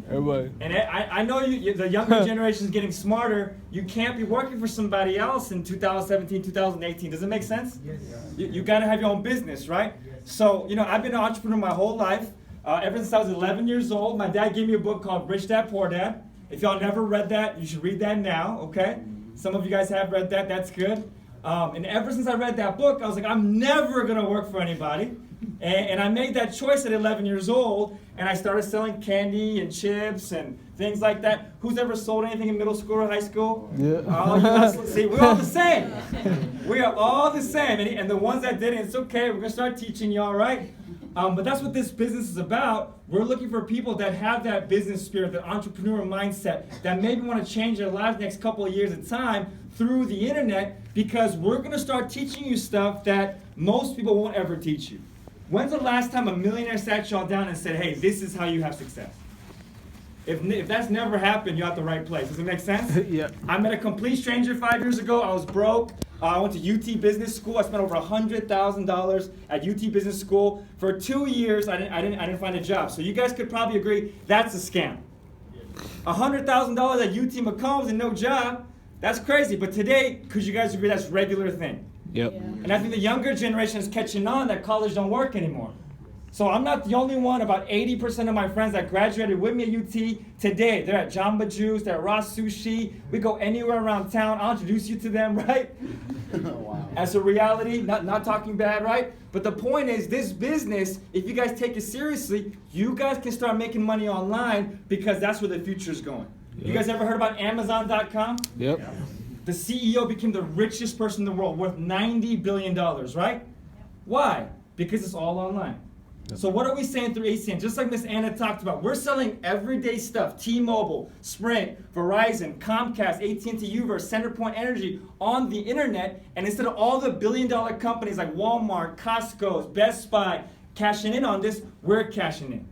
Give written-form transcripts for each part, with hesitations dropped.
Everybody. And I know the younger generation is getting smarter. You can't be working for somebody else in 2017, 2018. Does it make sense? Yes. You got to have your own business, right? So, I've been an entrepreneur my whole life. Ever since I was 11 years old, my dad gave me a book called Rich Dad, Poor Dad. If y'all never read that, you should read that now, okay? Some of you guys have read that. That's good. And ever since I read that book, I was like, I'm never going to work for anybody. And I made that choice at 11 years old, and I started selling candy and chips and things like that. Who's ever sold anything in middle school or high school? Yeah. See, we're all the same. We are all the same. And the ones that didn't, it's okay. We're going to start teaching y'all, right? But that's what this business is about. We're looking for people that have that business spirit, that entrepreneur mindset, that maybe want to change their lives next couple of years at time through the internet, because we're going to start teaching you stuff that most people won't ever teach you. When's the last time a millionaire sat y'all down and said, hey, this is how you have success? If that's never happened, you're at the right place. Does it make sense? Yeah. I met a complete stranger 5 years ago. I was broke. I went to UT Business School. I spent over $100,000 at UT Business School. For 2 years, I didn't find a job. So you guys could probably agree that's a scam. $100,000 at UT McCombs and no job, that's crazy. But today, could you guys agree that's a regular thing? Yep. And I think the younger generation is catching on that college don't work anymore. So I'm not the only one. About 80% of my friends that graduated with me at UT today, they're at Jamba Juice, they're at Ross Sushi. We go anywhere around town. I'll introduce you to them, right? Wow. As a reality, not talking bad, right? But the point is, this business, if you guys take it seriously, you guys can start making money online, because that's where the future is going. You guys ever heard about Amazon.com? Yep. The CEO became the richest person in the world, worth $90 billion, right? Why? Because it's all online. So what are we saying through ACN? Just like Miss Anna talked about, we're selling everyday stuff. T-Mobile, Sprint, Verizon, Comcast, AT&T, Uverse, CenterPoint Energy on the internet. And instead of all the billion-dollar companies like Walmart, Costco, Best Buy cashing in on this, we're cashing in.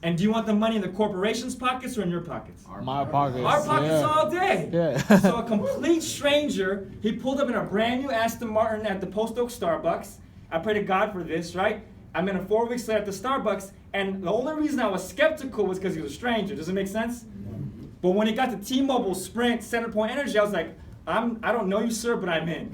And do you want the money in the corporation's pockets or in your pockets? My pockets. Our pockets Yeah. all day. Yeah. So a complete stranger, he pulled up in a brand new Aston Martin at the Post Oak Starbucks. I pray to God for this, right? I'm in a 4 weeks later at the Starbucks, and the only reason I was skeptical was because he was a stranger. Does it make sense? But when it got to T-Mobile, Sprint, CenterPoint Energy, I was like, I don't know you, sir, but I'm in.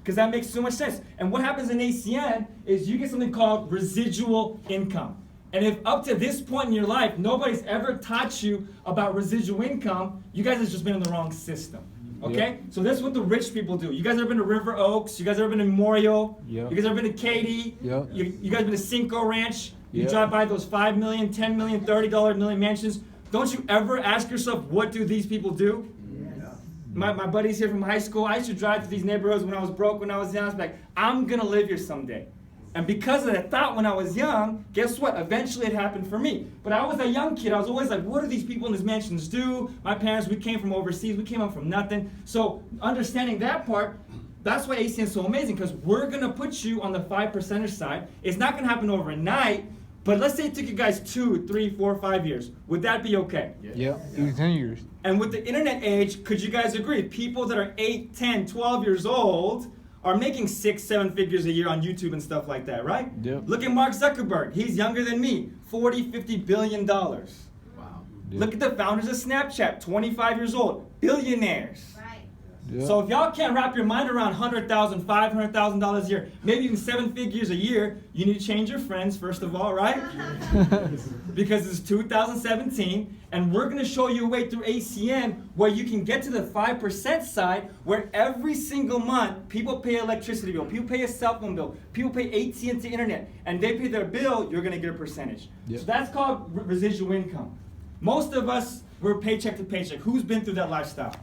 Because that makes so much sense. And what happens in ACN is you get something called residual income. And if up to this point in your life, nobody's ever taught you about residual income, you guys have just been in the wrong system. Okay? Yep. So that's what the rich people do. You guys ever been to River Oaks? You guys ever been to Memorial? Yep. You guys ever been to Katy? Yep. You guys been to Cinco Ranch? You Yep. drive by those $5 million, $10 million, $30 million mansions. Don't you ever ask yourself, what do these people do? My buddies here from high school, I used to drive to these neighborhoods when I was broke, when I was young. I was like, I'm going to live here someday. And because of that thought when I was young, guess what? Eventually it happened for me. But I was a young kid. I was always like, what do these people in these mansions do? My parents, we came from overseas. We came up from nothing. So understanding that part, that's why ACN is so amazing, because we're going to put you on the 5%er side. It's not going to happen overnight, but let's say it took you guys 2, 3, 4, 5 years. Would that be okay? Yep. Even 10 years. And with the internet age, could you guys agree? People that are 8, 10, 12 years old are making 6, 7 figures a year on YouTube and stuff like that, right? Yep. Look at Mark Zuckerberg. He's younger than me. $40, $50 billion. Wow. Yep. Look at the founders of Snapchat, 25 years old. Billionaires. Yep. So if y'all can't wrap your mind around $100,000, $500,000 a year, maybe even 7 figures a year, you need to change your friends, first of all, right? Because it's 2017, and we're going to show you a way through ACN where you can get to the 5% side, where every single month people pay electricity bill, people pay a cell phone bill, people pay AT&T internet, and they pay their bill, you're going to get a percentage. Yep. So that's called residual income. Most of us, we're paycheck to paycheck. Who's been through that lifestyle?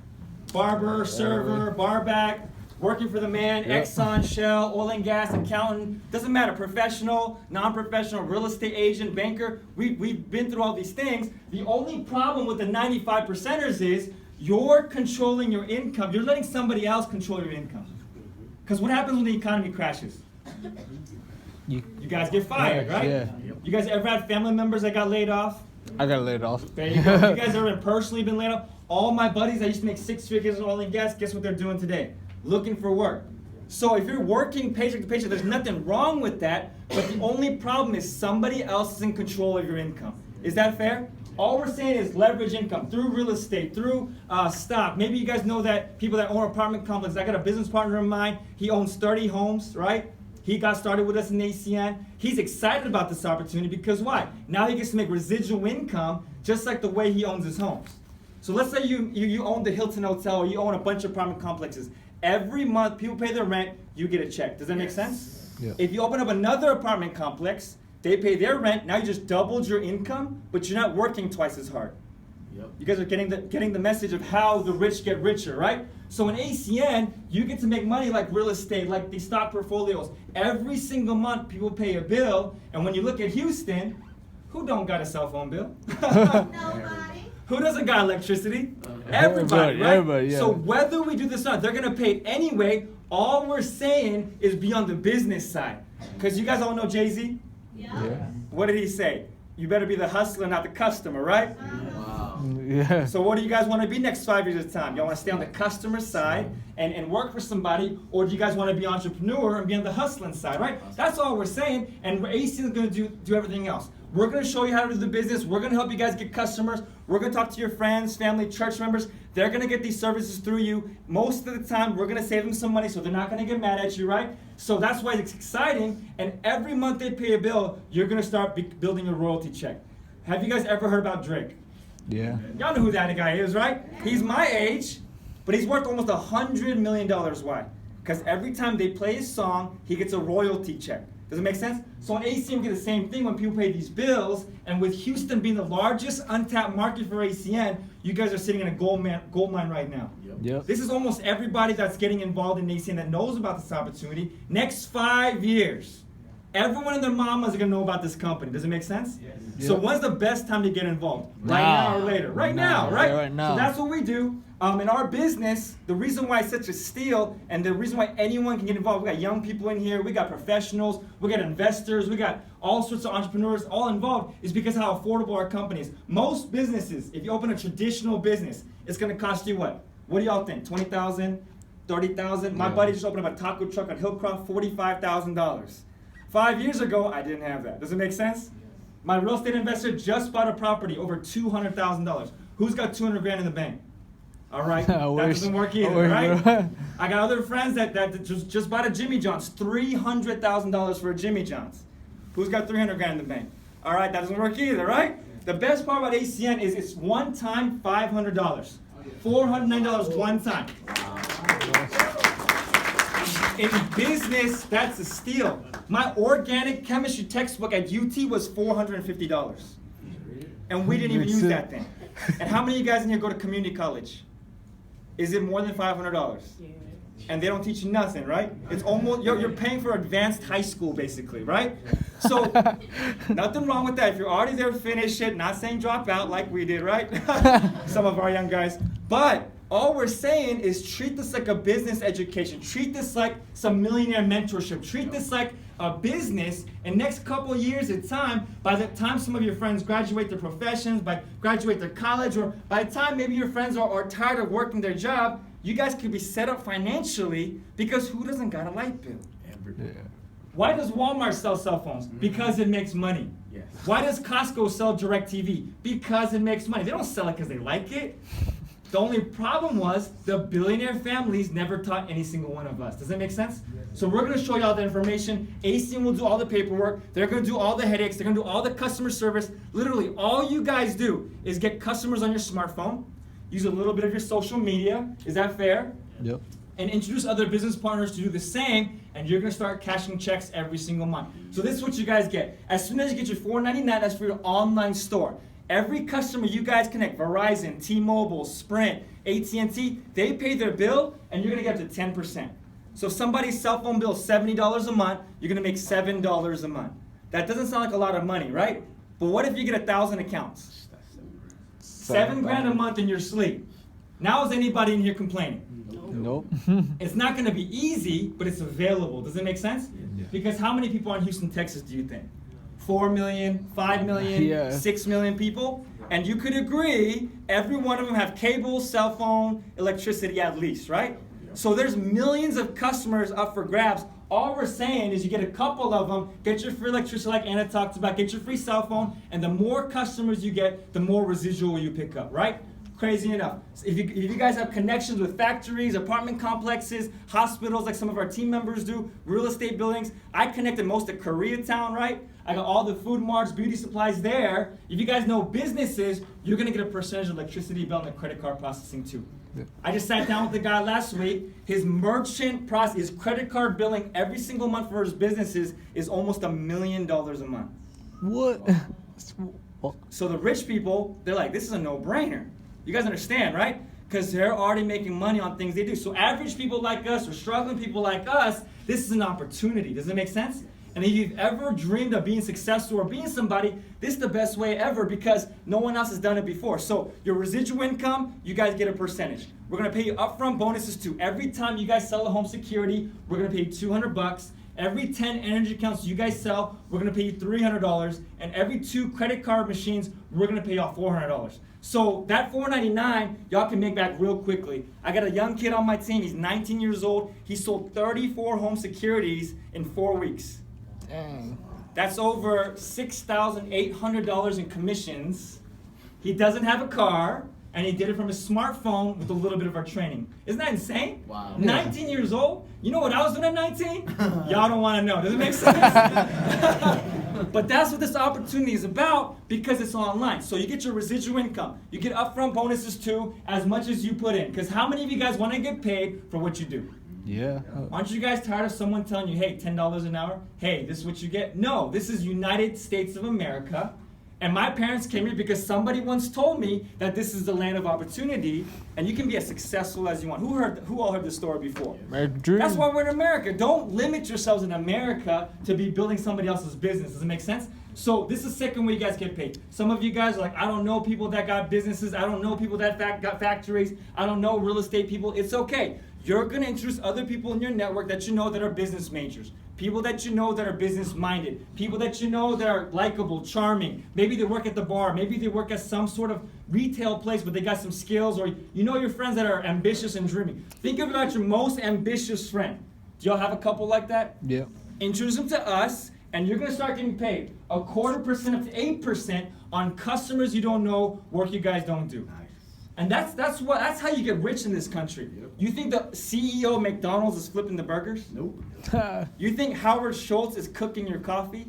Barber, server, barback, working for the man, Yep. Exxon, Shell, oil and gas, accountant, doesn't matter, professional, non-professional, real estate agent, banker, we've been through all these things. The only problem with the 95%ers is you're controlling your income. You're letting somebody else control your income. Because what happens when the economy crashes? You guys get fired, right? Yeah. You guys ever had family members that got laid off? I got laid off. There you go. You guys ever personally been laid off? All my buddies that used to make 6 figures in oil and gas, guess what they're doing today? Looking for work. So if you're working paycheck to paycheck, there's nothing wrong with that, but the only problem is somebody else is in control of your income. Is that fair? All we're saying is leverage income through real estate, through stock. Maybe you guys know that people that own apartment complexes. I got a business partner of mine. He owns 30 homes, right? He got started with us in ACN. He's excited about this opportunity because why? Now he gets to make residual income just like the way he owns his homes. So let's say you own the Hilton Hotel or you own a bunch of apartment complexes. Every month people pay their rent, you get a check. Does that make sense? Yeah. If you open up another apartment complex, they pay their rent, now you just doubled your income, but you're not working twice as hard. Yep. You guys are getting the message of how the rich get richer, right? So in ACN, you get to make money like real estate, like these stock portfolios. Every single month, people pay a bill, and when you look at Houston, who don't got a cell phone bill? Nobody. Who doesn't got electricity? Everybody, Everybody, right? everybody, yeah. So whether we do this or not, they're gonna pay anyway. All we're saying is be on the business side. Because you guys all know Jay-Z? Yeah. Yeah. What did he say? You better be the hustler, not the customer, right? Wow. Yeah. So what do you guys want to be next 5 years of time? Y'all want to stay on the customer side and work for somebody, or do you guys want to be entrepreneur and be on the hustling side, right? That's all we're saying, and ACN is going to do everything else. We're going to show you how to do the business. We're going to help you guys get customers. We're going to talk to your friends, family, church members. They're going to get these services through you. Most of the time, we're going to save them some money, so they're not going to get mad at you, right? So that's why it's exciting, and every month they pay a bill, you're going to start building a royalty check. Have you guys ever heard about Drake? Yeah. Y'all know who that guy is, right? He's my age, but he's worth almost $100 million. Why? Because every time they play his song, he gets a royalty check. Does it make sense? So on ACN, we get the same thing when people pay these bills, and with Houston being the largest untapped market for ACN, you guys are sitting in a gold mine right now. Yep. This is almost everybody that's getting involved in ACN that knows about this opportunity. Next 5 years, everyone and their mamas are gonna know about this company. Does it make sense? Yes. So Yep. when's the best time to get involved? Right Now. now or later? Right Now. now, right? Yeah, right now. So that's what we do. In our business, the reason why it's such a steal and the reason why anyone can get involved, we got young people in here, we got professionals, we got investors, we got all sorts of entrepreneurs all involved, is because how affordable our company is. Most businesses, if you open a traditional business, it's gonna cost you what? What do y'all think? 20,000, 30,000? My Yeah. buddy just opened up a taco truck on Hillcroft, $45,000. 5 years ago, I didn't have that. Does it make sense? My real estate investor just bought a property over $200,000. Who's got 200 grand in the bank? All right, I that wish. doesn't work I either, wish, right? bro. I got other friends that just bought a Jimmy John's, $300,000 for a Jimmy John's. Who's got 300 grand in the bank? All right, that doesn't work either, right? The best part about ACN is it's one time $500, $409 one time. In business, that's a steal. My organic chemistry textbook at UT was $450. And we didn't even use that thing. And how many of you guys in here go to community college? Is it more than $500? And they don't teach you nothing, right? It's almost, you're paying for advanced high school basically, right? So, nothing wrong with that. If you're already there, finish it. Not saying drop out like we did, right? Some of our young guys. But all we're saying is treat this like a business education. Treat this like some millionaire mentorship. Treat this like a business. And next couple of years of time, by the time some of your friends graduate their professions, graduate their college, or by the time maybe your friends are tired of working their job, you guys could be set up financially, because who doesn't got a light bill? Yeah. Why does Walmart sell cell phones? Because it makes money. Yes. Why does Costco sell DirecTV? Because it makes money. They don't sell it because they like it. The only problem was the billionaire families never taught any single one of us. Does that make sense? So we're going to show you all the information. ACN will do all the paperwork. They're going to do all the headaches. They're going to do all the customer service. Literally, all you guys do is get customers on your smartphone, use a little bit of your social media. Is that fair? Yep. And introduce other business partners to do the same, and you're gonna start cashing checks every single month. So this is what you guys get. As soon as you get your $4.99, that's for your online store. Every customer you guys connect, Verizon, T-Mobile, Sprint, AT&T, they pay their bill, and you're gonna get up to 10%. So if somebody's cell phone bill is $70 a month, you're gonna make $7 a month. That doesn't sound like a lot of money, right? But what if you get 1,000 accounts? $7,000 a month in your sleep. Now is anybody in here complaining? Nope. It's not going to be easy, but it's available. Does it make sense? Yeah. Because how many people are in Houston, Texas, do you think? 4 million, 5 million, Yeah. 6 million people? And you could agree, every one of them have cable, cell phone, electricity at least, right? So there's millions of customers up for grabs. All we're saying is you get a couple of them, get your free electricity like Anna talked about, get your free cell phone, and the more customers you get, the more residual you pick up, right? Crazy enough. So if you guys have connections with factories, apartment complexes, hospitals like some of our team members do, real estate buildings, I connected most of Koreatown, right? I got all the food marts, beauty supplies there. If you guys know businesses, you're gonna get a percentage of electricity bill and the credit card processing too. Yeah. I just sat down with the guy last week. His merchant process, his credit card billing every single month for his businesses is almost $1 million a month. What? So the rich people, they're like, this is a no-brainer. You guys understand, right? Because they're already making money on things they do. So average people like us, or struggling people like us, this is an opportunity. Does it make sense? And if you've ever dreamed of being successful or being somebody, this is the best way ever because no one else has done it before. So your residual income, you guys get a percentage. We're gonna pay you upfront bonuses too. Every time you guys sell a home security, we're gonna pay you $200. Every 10 energy accounts you guys sell, we're gonna pay you $300. And every 2 credit card machines, we're gonna pay you all $400. So that $499, y'all can make back real quickly. I got a young kid on my team, he's 19 years old. He sold 34 home securities in 4 weeks. Dang. That's over $6,800 in commissions. He doesn't have a car, and he did it from his smartphone with a little bit of our training. Isn't that insane? Wow. 19 years old? You know what I was doing at 19? Y'all don't want to know. Does it make sense? But that's what this opportunity is about because it's online. So you get your residual income. You get upfront bonuses too, as much as you put in. Because how many of you guys want to get paid for what you do? Yeah. Aren't you guys tired of someone telling you, hey, $10 an hour? Hey, this is what you get? No, this is United States of America. And my parents came here because somebody once told me that this is the land of opportunity and you can be as successful as you want. Who all heard this story before? American dream. That's why we're in America. Don't limit yourselves in America to be building somebody else's business. Does it make sense? So this is the second way you guys get paid. Some of you guys are like, I don't know people that got businesses. I don't know people that got factories. I don't know real estate people. It's okay. You're going to introduce other people in your network that you know that are business majors. People that you know that are business minded. People that you know that are likable, charming. Maybe they work at the bar. Maybe they work at some sort of retail place but they got some skills. Or you know your friends that are ambitious and dreaming. Think about your most ambitious friend. Do y'all have a couple like that? Yeah. Introduce them to us and you're going to start getting paid 0.25% up to 8% on customers you don't know, work you guys don't do. And that's how you get rich in this country. Yep. You think the CEO of McDonald's is flipping the burgers? Nope. You think Howard Schultz is cooking your coffee?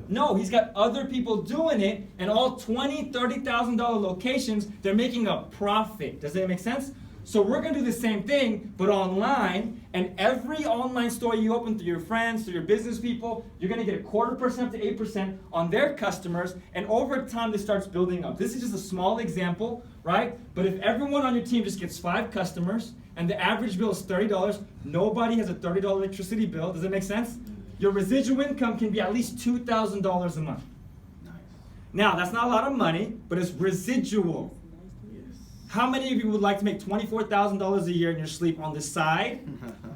No, he's got other people doing it, and all $20,000, $30,000 locations, they're making a profit. Does that make sense? So we're gonna do the same thing, but online, and every online store you open through your friends, through your business people, you're gonna get 0.25% to 8% on their customers, and over time this starts building up. This is just a small example, right? But if everyone on your team just gets 5 customers, and the average bill is $30, nobody has a $30 electricity bill. Does that make sense? Your residual income can be at least $2,000 a month. Nice. Now, that's not a lot of money, but it's residual. Yes. How many of you would like to make $24,000 a year in your sleep on the side,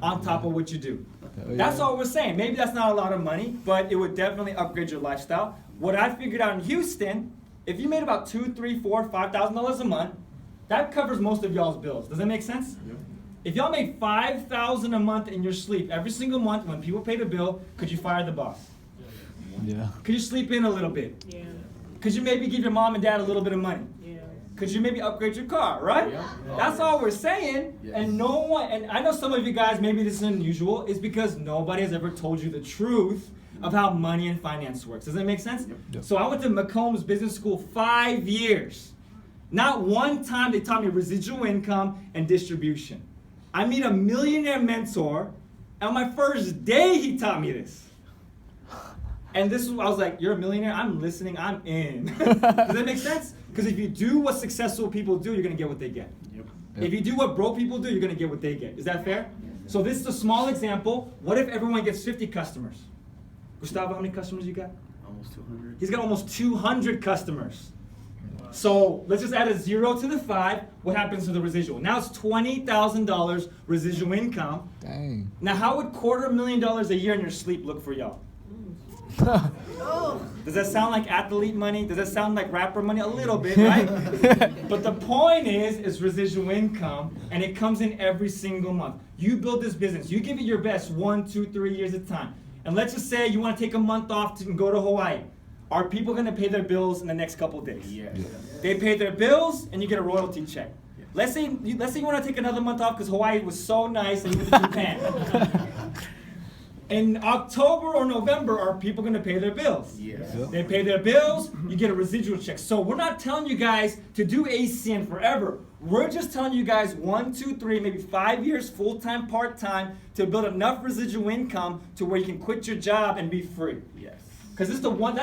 on top of what you do? Hell That's yeah. all we're saying. Maybe that's not a lot of money, but it would definitely upgrade your lifestyle. What I figured out in Houston, if you made about $2,000, $3,000, $4,000, $5,000 a month, that covers most of y'all's bills. Does that make sense? Yep. If y'all made $5,000 a month in your sleep every single month when people paid a bill, could you fire the boss? Yeah. Could you sleep in a little bit? Yeah, Could you maybe give your mom and dad a little bit of money? yeah. Could you maybe upgrade your car, right? Yeah. That's all we're saying. Yes. And no one, and I know some of you guys, maybe this is unusual, is because nobody has ever told you the truth of how money and finance works. Does that make sense? Yep. So I went to McCombs Business School 5 years. Not one time they taught me residual income and distribution. I meet a millionaire mentor, and on my first day he taught me this. And this was, I was like, you're a millionaire? I'm listening, I'm in. Does that make sense? Because if you do what successful people do, you're gonna get what they get. Yep. If you do what broke people do, you're gonna get what they get. Is that fair? So this is a small example. What if everyone gets 50 customers? Gustavo, how many customers you got? Almost 200. He's got almost 200 customers. So let's just add a 0 to the 5. What happens to the residual? Now it's $20,000 residual income. Dang. Now how would $250,000 a year in your sleep look for y'all? Does that sound like athlete money? Does that sound like rapper money? A little bit, right? But the point is residual income, and it comes in every single month. You build this business. You give it your best 1, 2, 3 years at a time. And let's just say you want to take a month off and go to Hawaii. Are people going to pay their bills in the next couple of days? Yes. They pay their bills, and you get a royalty check. Let's say you want to take another month off because Hawaii was so nice and you went to Japan. In October or November, are people going to pay their bills? Yes. They pay their bills, you get a residual check. So we're not telling you guys to do ACN forever. We're just telling you guys 1, 2, 3, maybe 5 years, full-time, part-time, to build enough residual income to where you can quit your job and be free. Yes. Because that's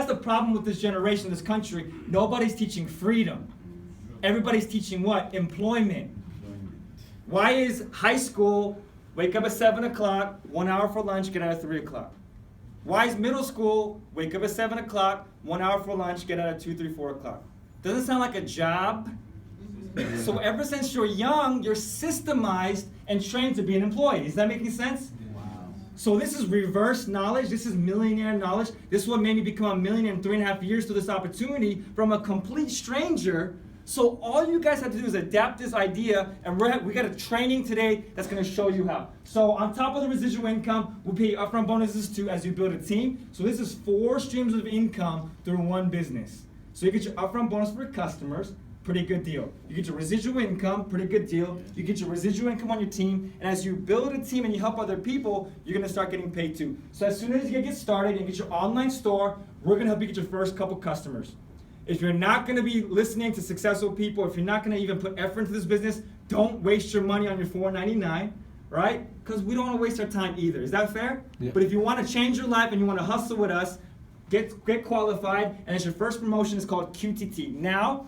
the problem with this generation, this country. Nobody's teaching freedom. Everybody's teaching what? Employment. Why is high school wake up at 7 o'clock, 1 hour for lunch, get out at 3 o'clock? Why is middle school wake up at 7 o'clock, 1 hour for lunch, get out at 2, 3, 4 o'clock? Doesn't sound like a job? So ever since you're young, you're systemized and trained to be an employee. Is that making sense? Wow. So this is reverse knowledge. This is millionaire knowledge. This is what made me become a millionaire in 3.5 years through this opportunity from a complete stranger. So all you guys have to do is adapt this idea, and we got a training today that's going to show you how. So on top of the residual income, we'll pay upfront bonuses too as you build a team. So this is 4 streams of income through one business. So you get your upfront bonus for your customers, pretty good deal. You get your residual income, pretty good deal. You get your residual income on your team, and as you build a team and you help other people, you're going to start getting paid too. So as soon as you get started and get your online store, we're going to help you get your first couple customers. If you're not going to be listening to successful people, if you're not going to even put effort into this business, don't waste your money on your $4.99, right? Because we don't want to waste our time either. Is that fair? Yeah. But if you want to change your life and you want to hustle with us, get qualified, and it's your first promotion. It's called QTT. Now,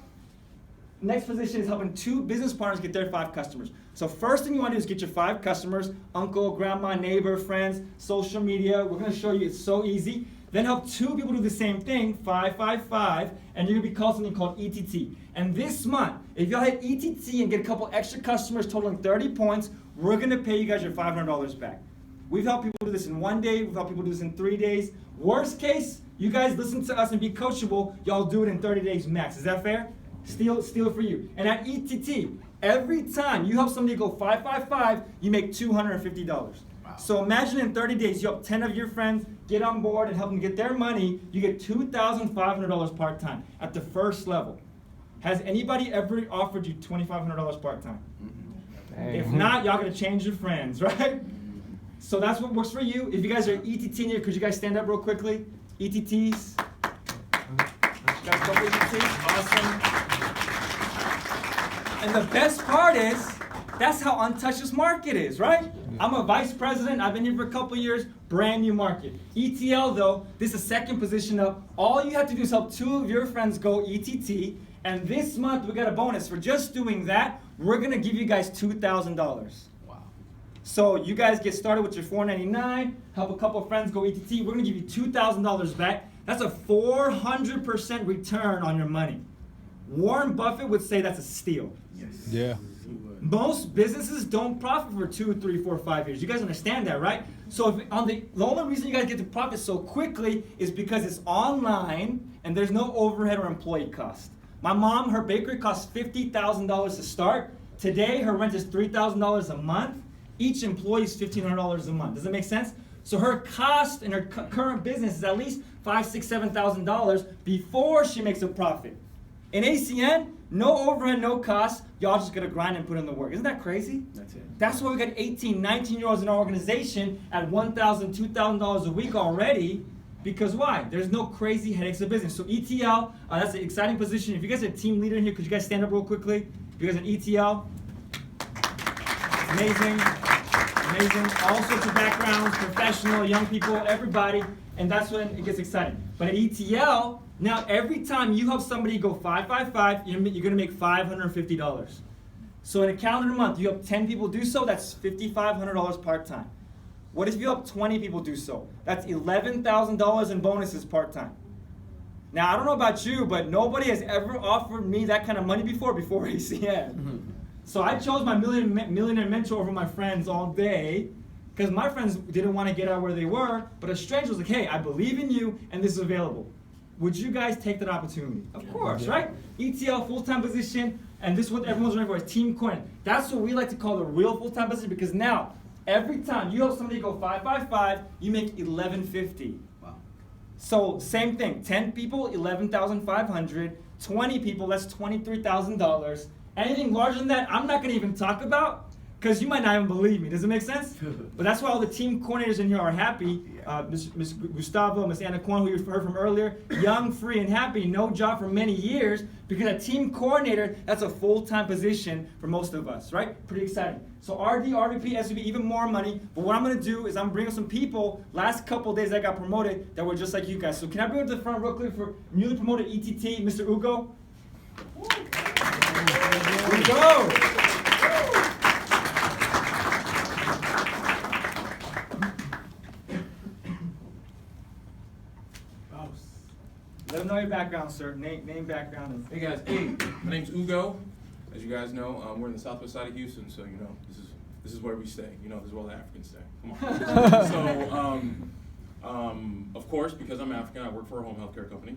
next position is helping 2 business partners get their 5 customers. So first thing you want to do is get your 5 customers, uncle, grandma, neighbor, friends, social media. We're going to show you it's so easy. Then help 2 people do the same thing, 5, 5, 5, and you're going to be called something called ETT. And this month, if y'all hit ETT and get a couple extra customers totaling 30 points, we're going to pay you guys your $500 back. We've helped people do this in 1 day. We've helped people do this in 3 days. Worst case, you guys listen to us and be coachable. Y'all do it in 30 days max. Is that fair? Steal for you. And at ETT, every time you help somebody go 5, 5, 5, you make $250. Wow. So imagine in 30 days, you help 10 of your friends get on board and help them get their money. You get $2,500 part-time at the first level. Has anybody ever offered you $2,500 part-time? If not, y'all gotta change your friends, right? So that's what works for you. If you guys are ETT in here, could you guys stand up real quickly? ETTs. Guys, couple ETTs. Awesome. And the best part is, that's how untouched this market is, right? I'm a vice president. I've been here for a couple years. Brand new market. ETL, though, this is second position up. All you have to do is help 2 of your friends go ETT. And this month, we got a bonus. For just doing that, we're going to give you guys $2,000. Wow. So you guys get started with your $4.99, help a couple friends go ETT. We're going to give you $2,000 back. That's a 400% return on your money. Warren Buffett would say that's a steal. Yes. Yeah. Most businesses don't profit for 2, 3, 4, 5 years. You guys understand that, right? So if the only reason you guys get to profit so quickly is because it's online and there's no overhead or employee cost. My mom, her bakery costs $50,000 to start. Today, her rent is $3,000 a month. Each employee is $1,500 a month. Does that make sense? So her cost in her current business is at least $5,000, $6,000, $7,000 before she makes a profit. In ACN, no overhead, no cost. Y'all just gotta grind and put in the work. Isn't that crazy? That's it. That's why we got 18, 19-year-olds in our organization at $1,000, $2,000 a week already. Because why? There's no crazy headaches of business. So ETL, that's an exciting position. If you guys are a team leader in here, could you guys stand up real quickly? If you guys are an ETL, amazing, amazing. All sorts of backgrounds, professional, young people, everybody, and that's when it gets exciting. But at ETL, now every time you help somebody go 5, 5, 5, you're gonna make $550. So in a calendar month, you help 10 people do so, that's $5,500 part-time. What if you help 20 people do so? That's $11,000 in bonuses part-time. Now, I don't know about you, but nobody has ever offered me that kind of money before ACN. So I chose my millionaire mentor over my friends all day, Because my friends didn't want to get out where they were, but a stranger was like, hey, I believe in you and this is available. Would you guys take that opportunity? Of course, right? ETL, full-time position, and this is what everyone's running for, is team coordinator. That's what we like to call the real full-time position, because now, every time you help somebody go 555, you make $11.50. Wow. So same thing, 10 people, $11,500, 20 people, that's $23,000. Anything larger than that, I'm not gonna even talk about, because you might not even believe me. Does it make sense? But that's why all the team coordinators in here are happy. Ms. Gustavo, Ms. Anna Kwan, who you heard from earlier, young, free, and happy, no job for many years, because a team coordinator, that's a full-time position for most of us, right? Pretty exciting. So RD, RVP, SVP, even more money. But what I'm gonna do is I'm bringing some people, last couple days I got promoted, that were just like you guys. So can I bring them to the front real quick for newly promoted ETT, Mr. Ugo? Ugo! Let them know your background, sir. Name, background. And Hey guys, hey, my name's Ugo. As you guys know, we're in the southwest side of Houston, so you know this is where we stay. You know, this is where all the Africans stay. Come on. So, of course, because I'm African, I work for a home health care company,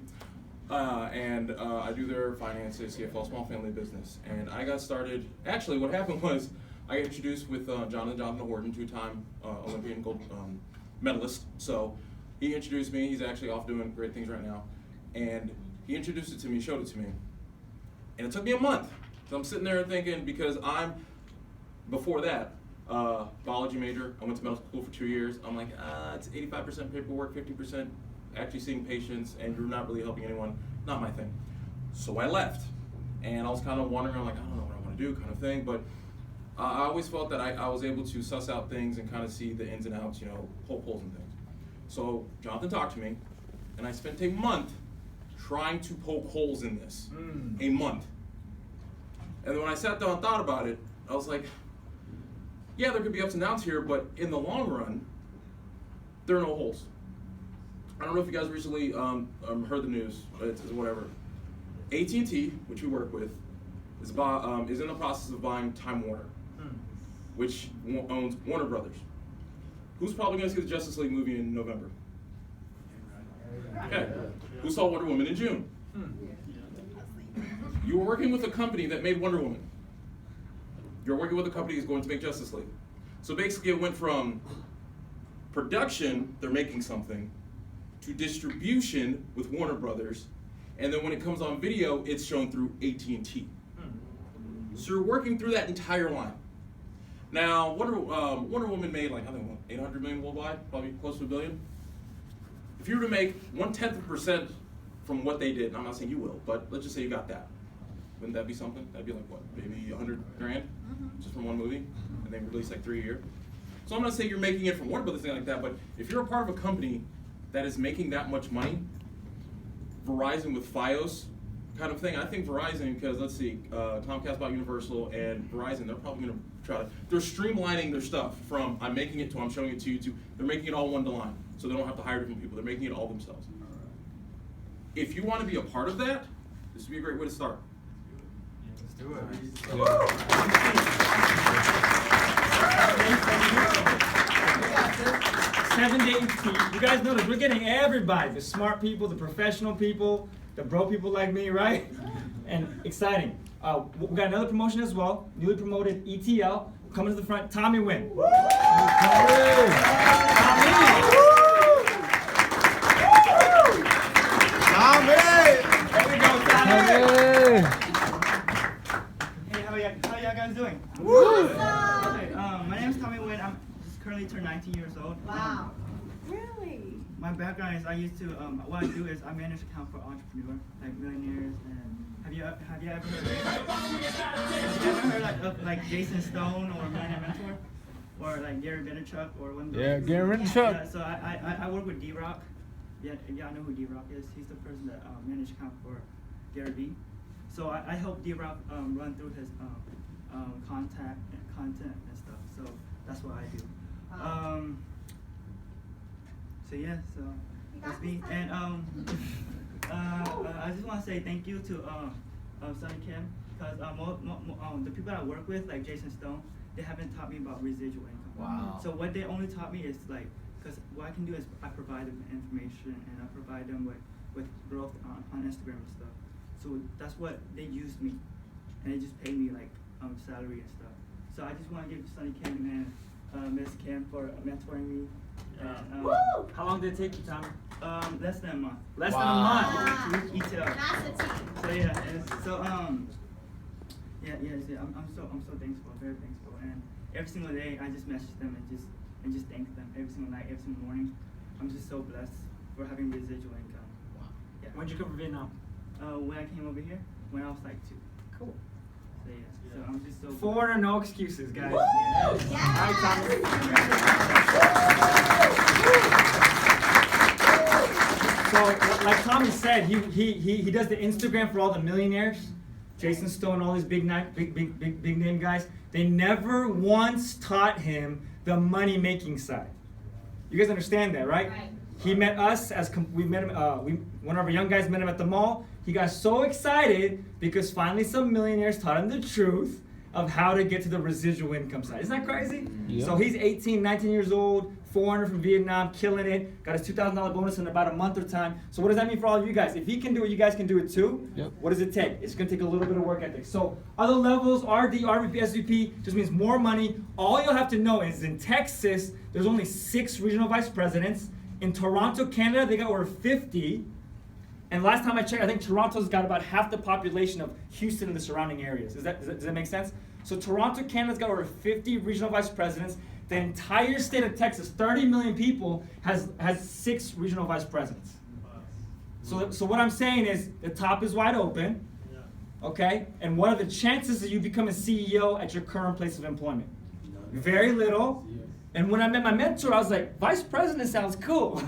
and I do their finances, CFO, small family business. And I got started. Actually, what happened was I got introduced with Jonathan Horton, two-time Olympian gold medalist. So he introduced me. He's actually off doing great things right now. And he introduced it to me, showed it to me. And it took me a month. So I'm sitting there thinking, because before that, biology major, I went to medical school for 2 years. I'm like, it's 85% paperwork, 50% actually seeing patients, and you're not really helping anyone. Not my thing. So I left. And I was kind of wondering, I'm like, I don't know what I want to do, kind of thing. But I always felt that I was able to suss out things and kind of see the ins and outs, you know, poke holes and things. So Jonathan talked to me, and I spent a month trying to poke holes in this. A month. And then when I sat down and thought about it, I was like, yeah, there could be ups and downs here, but in the long run, there are no holes. I don't know if you guys recently heard the news, it's whatever. AT&T, which we work with, is in the process of buying Time Warner, which owns Warner Brothers. Who's probably going to see the Justice League movie in November? Okay. Who saw Wonder Woman in June? You were working with a company that made Wonder Woman. You're working with a company that's going to make Justice League. So basically it went from production, they're making something, to distribution with Warner Brothers, and then when it comes on video, it's shown through AT&T. So you're working through that entire line. Now, Wonder Woman made like, I think, what, 800 million worldwide, probably close to $1 billion. If you were to make 1/10% from what they did, and I'm not saying you will, but let's just say you got that. Wouldn't that be something? That'd be like what, maybe 100 grand just from one movie, and they release like 3 a year. So I'm not saying you're making it from Warner Brothers, thing like that, but if you're a part of a company that is making that much money, Verizon with Fios kind of thing, I think Verizon, because let's see, Comcast bought Universal, and Verizon, they're probably going to try to, they're streamlining their stuff from I'm making it to I'm showing it to you to they're making it all one to line. So they don't have to hire different people. They're making it all themselves. If you want to be a part of that, this would be a great way to start. let's do it. 7 to 18. You guys notice we're getting everybody, the smart people, the professional people, the bro people like me, right? And exciting. We got another promotion as well. Newly promoted ETL. Coming to the front, Tommy Wynn. Hey. Hey, how y'all guys doing? Awesome. Okay, my name is Tommy Wynn. I'm just currently turned 19 years old. Wow. Really? My background is I used to what I do is I manage account for entrepreneurs like millionaires. And have you ever heard of Jason Stone or Millionaire Mentor or like Gary Vaynerchuk or one of those? Yeah, Gary Vaynerchuk. Yeah, so I work with D-Rock. Yeah, I know who D-Rock is. He's the person that managed account for Gary Vee. So I help D-Rock run through his content and stuff. So that's what I do. So yeah, so that's me. And I just want to say thank you to Sonny Kim, because the people I work with, like Jason Stone, they haven't taught me about residual income. Wow. So what they only taught me is like, because what I can do is I provide them information and I provide them with growth on Instagram and stuff. So that's what they used me, and they just paid me like salary and stuff. So I just want to give Sunny Kim and Miss Kim for mentoring me. And, Woo! How long did it take you, Tommy? less than a month. Less Wow. than a month. To reach each other. That's a team. So yeah, and so I'm so thankful, very thankful, and every single day I just message them and just thank them every single night, every single morning. I'm just so blessed for having residual income. Wow. Yeah. When'd you come from Vietnam? When I came over here, when I was like 2. Cool. So yeah, so I'm just so. Foreigner, no excuses, guys. Woo! All right, Tommy. So, like Tommy said, he does the Instagram for all the millionaires. Jason Stone, all these big name guys. They never once taught him the money making side. You guys understand that, right? Right. He met us we met him. One of our young guys met him at the mall. He got so excited because finally some millionaires taught him the truth of how to get to the residual income side. Isn't that crazy? Yeah. So he's 18, 19 years old, foreigner from Vietnam, killing it. Got his $2,000 bonus in about a month or time. So what does that mean for all of you guys? If he can do it, you guys can do it too. Yep. What does it take? It's going to take a little bit of work ethic. So other levels, RD, RVP, SVP, just means more money. All you'll have to know is in Texas, there's only 6 regional vice presidents. In Toronto, Canada, they got over 50. And last time I checked, I think Toronto's got about half the population of Houston and the surrounding areas. Does that make sense? So Toronto, Canada's got over 50 regional vice presidents. The entire state of Texas, 30 million people, has 6 regional vice presidents. So what I'm saying is the top is wide open, okay? And what are the chances of you becoming CEO at your current place of employment? Very little. And when I met my mentor, I was like, vice president sounds cool.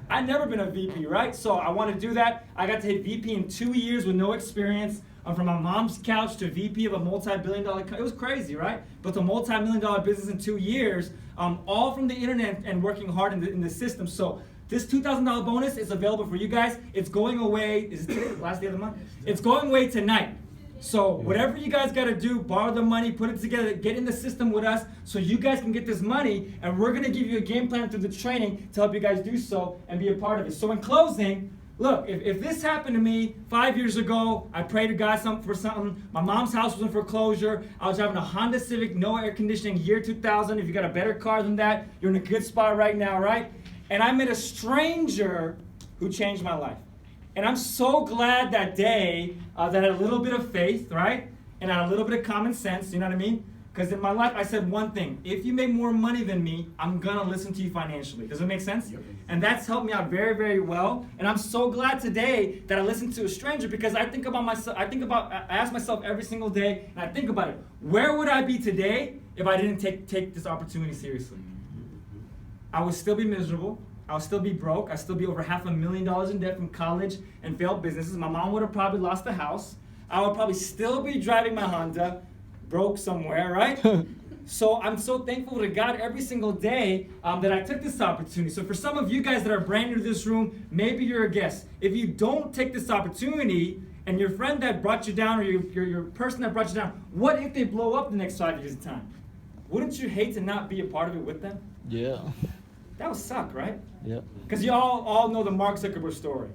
I'd never been a VP, right? So I want to do that. I got to hit VP in 2 years with no experience. I'm from my mom's couch to VP of a multi-billion-dollar company. It was crazy, right? But a multi-million-dollar business in 2 years, all from the internet and working hard in the system. So this $2,000 bonus is available for you guys. It's going away. Is it today? Last day of the month? It's going away tonight. So whatever you guys got to do, borrow the money, put it together, get in the system with us so you guys can get this money, and we're going to give you a game plan through the training to help you guys do so and be a part of it. So in closing, look, if this happened to me 5 years ago, I prayed to God for something. My mom's house was in foreclosure. I was driving a Honda Civic, no air conditioning, year 2000. If you got a better car than that, you're in a good spot right now, right? And I met a stranger who changed my life. And I'm so glad that day that I had a little bit of faith, right? And I had a little bit of common sense, you know what I mean? Because in my life, I said one thing. If you make more money than me, I'm going to listen to you financially. Does it make sense? Yep. And that's helped me out very, very well. And I'm so glad today that I listened to a stranger because I think about myself, I ask myself every single day, and I think about it. Where would I be today if I didn't take this opportunity seriously? I would still be miserable. I'll still be broke. I'll still be over $500,000 in debt from college and failed businesses. My mom would have probably lost the house. I would probably still be driving my Honda, broke somewhere, right? So I'm so thankful to God every single day that I took this opportunity. So for some of you guys that are brand new to this room, maybe you're a guest. If you don't take this opportunity and your friend that brought you down or your person that brought you down, what if they blow up the next 5 years of time? Wouldn't you hate to not be a part of it with them? Yeah. That would suck, right? Yep. Because you all know the Mark Zuckerberg story.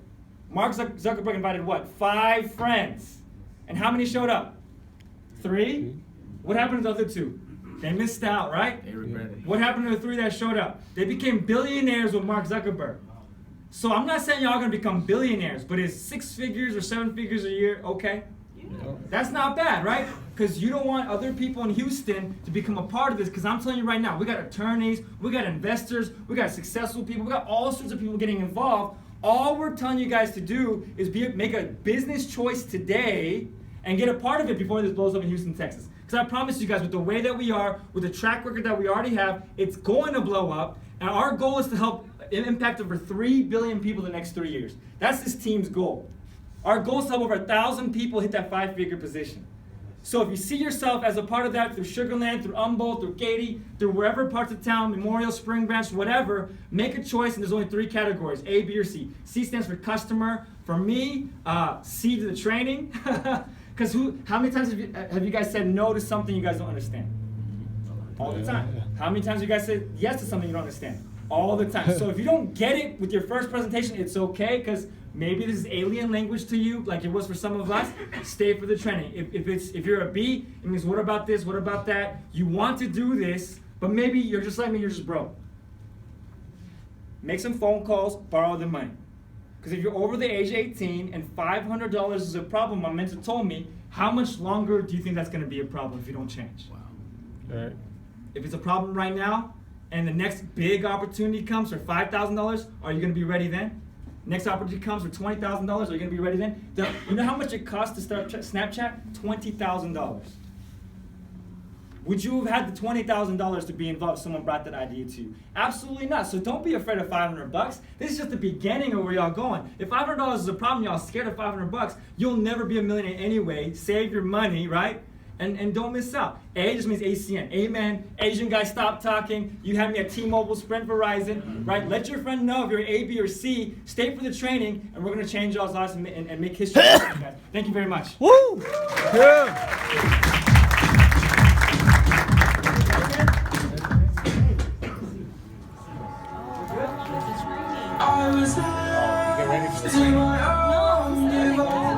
Mark Zuckerberg invited what? 5 friends. And how many showed up? 3? What happened to the other 2? They missed out, right? They regret it. What happened to the 3 that showed up? They became billionaires with Mark Zuckerberg. So I'm not saying y'all are going to become billionaires, but is 6 figures or 7 figures a year okay? That's not bad, right? Because you don't want other people in Houston to become a part of this. Because I'm telling you right now, we got attorneys, we got investors, we got successful people, we got all sorts of people getting involved. All we're telling you guys to do is make a business choice today and get a part of it before this blows up in Houston, Texas. Because I promise you guys, with the way that we are, with the track record that we already have, it's going to blow up. And our goal is to help impact over 3 billion people in the next 3 years. That's this team's goal. Our goal is to help over 1,000 people hit that 5-figure position. So if you see yourself as a part of that through Sugar Land, through Humboldt, through Katy, through wherever parts of town, Memorial, Spring Branch, whatever, make a choice, and there's only 3 categories, A, B, or C. C stands for customer. For me, C to the training. Because how many times have you guys said no to something you guys don't understand? All the Yeah, time. yeah. How many times you guys said yes to something you don't understand? All the time. So if you don't get it with your first presentation, it's okay, because maybe this is alien language to you, like it was for some of us. Stay for the training. If you're a B, it means what about this, what about that? You want to do this, but maybe you're just like me, you're just broke. Make some phone calls, borrow the money. Because if you're over the age of 18 and $500 is a problem, my mentor told me, how much longer do you think that's going to be a problem if you don't change? All right. If it's a problem right now, and the next big opportunity comes for $5,000, are you going to be ready then? Next opportunity comes for $20,000, are you going to be ready then? You know how much it costs to start Snapchat? $20,000. Would you have had the $20,000 to be involved if someone brought that idea to you? Absolutely not. So don't be afraid of $500. This is just the beginning of where y'all going. If $500 is a problem, y'all scared of $500, you'll never be a millionaire anyway. Save your money, right? And don't miss out. A just means ACN. Amen. Asian guy, stop talking. You had me at T-Mobile, Sprint, Verizon, right? Let your friend know if you're A, B, or C. Stay for the training, and we're going to change y'all's lives and make history. Guys. Thank you very much. Woo! Yeah. I was left to my own device.